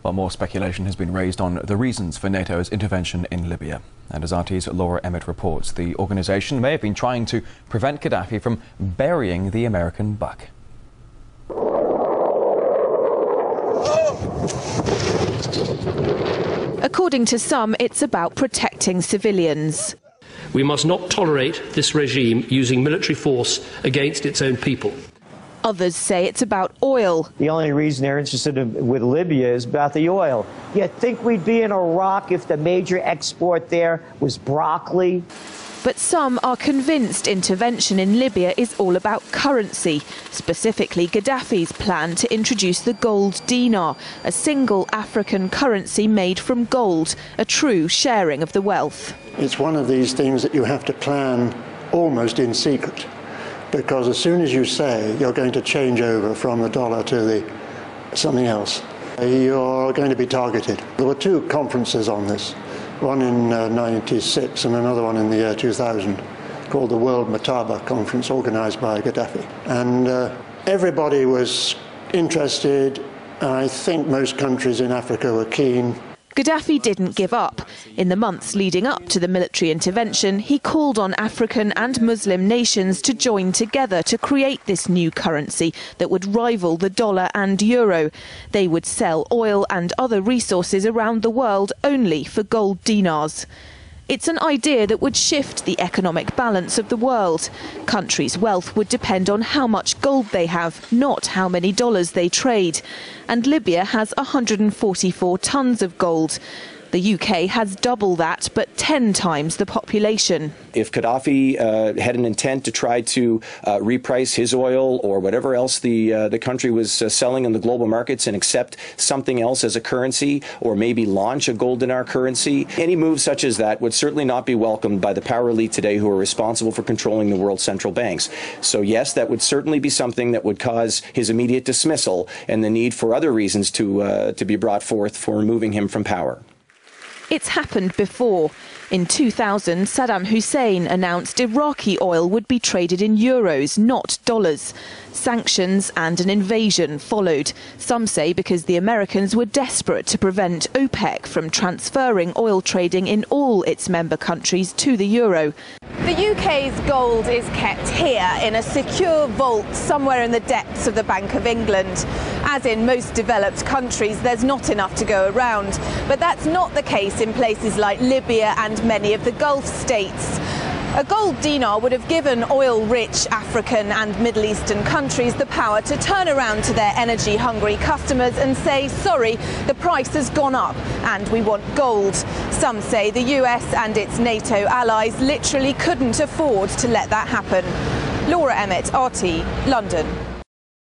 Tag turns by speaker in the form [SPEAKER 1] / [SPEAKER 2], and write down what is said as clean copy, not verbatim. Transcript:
[SPEAKER 1] Well, more speculation has been raised on the reasons for NATO's intervention in Libya. And as RT's Laura Emmett reports, the organisation may have been trying to prevent Kadafi from burying the American buck.
[SPEAKER 2] According to some, it's about protecting civilians.
[SPEAKER 3] We must not tolerate this regime using military force against its own people.
[SPEAKER 2] Others say it's about oil.
[SPEAKER 4] The only reason they're interested with Libya is about the oil. You'd think we'd be in Iraq if the major export there was broccoli.
[SPEAKER 2] But some are convinced intervention in Libya is all about currency, specifically Gaddafi's plan to introduce the gold dinar, a single African currency made from gold, a true sharing of the wealth.
[SPEAKER 5] It's one of these things that you have to plan almost in secret, because as soon as you say you're going to change over from the dollar to something else, you're going to be targeted. There were two conferences on this. One in '96 and another one in the year 2000, called the World Mataba Conference, organised by Kadafi. And everybody was interested. I think most countries in Africa were keen.
[SPEAKER 2] Gaddafi didn't give up. In the months leading up to the military intervention, he called on African and Muslim nations to join together to create this new currency that would rival the dollar and euro. They would sell oil and other resources around the world only for gold dinars. It's an idea that would shift the economic balance of the world. Countries' wealth would depend on how much gold they have, not how many dollars they trade. And Libya has 144 tons of gold. The UK has double that, but 10 times the population.
[SPEAKER 6] If Kadafi had an intent to try to reprice his oil or whatever else the country was selling in the global markets and accept something else as a currency, or maybe launch a gold dinar currency, any move such as that would certainly not be welcomed by the power elite today who are responsible for controlling the world's central banks. So yes, that would certainly be something that would cause his immediate dismissal and the need for other reasons to be brought forth for removing him from power.
[SPEAKER 2] It's happened before. In 2000, Saddam Hussein announced Iraqi oil would be traded in euros, not dollars. Sanctions and an invasion followed. Some say because the Americans were desperate to prevent OPEC from transferring oil trading in all its member countries to the euro. The UK's gold is kept here in a secure vault somewhere in the depths of the Bank of England. As in most developed countries, there's not enough to go around. But that's not the case in places like Libya and many of the Gulf states. A gold dinar would have given oil-rich African and Middle Eastern countries the power to turn around to their energy-hungry customers and say, sorry, the price has gone up and we want gold. Some say the US and its NATO allies literally couldn't afford to let that happen. Laura Emmett, RT, London.